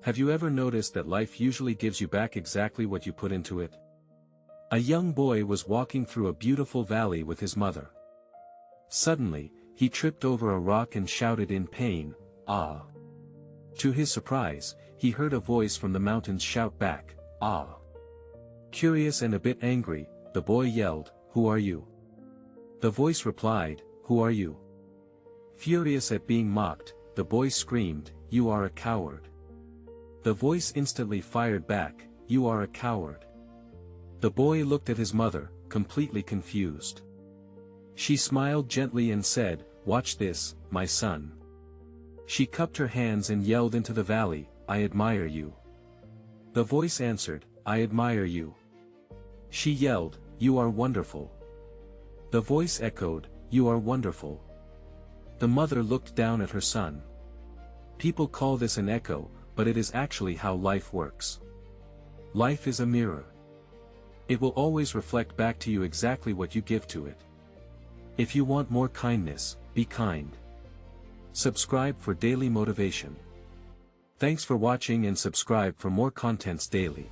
Have you ever noticed that life usually gives you back exactly what you put into it? A young boy was walking through a beautiful valley with his mother. Suddenly, he tripped over a rock and shouted in pain, "Ah!" To his surprise, he heard a voice from the mountains shout back, "Ah!" Curious and a bit angry, the boy yelled, "Who are you?" The voice replied, "Who are you?" Furious at being mocked, the boy screamed, "You are a coward." The voice instantly fired back, "You are a coward." The boy looked at his mother, completely confused. She smiled gently and said, "Watch this, my son." She cupped her hands and yelled into the valley, "I admire you." The voice answered, "I admire you." She yelled, "You are wonderful." The voice echoed, "You are wonderful." The mother looked down at her son. People call this an echo, but it is actually how life works. Life is a mirror. It will always reflect back to you exactly what you give to it. If you want more kindness, be kind. Subscribe for daily motivation. Thanks for watching and subscribe for more contents daily.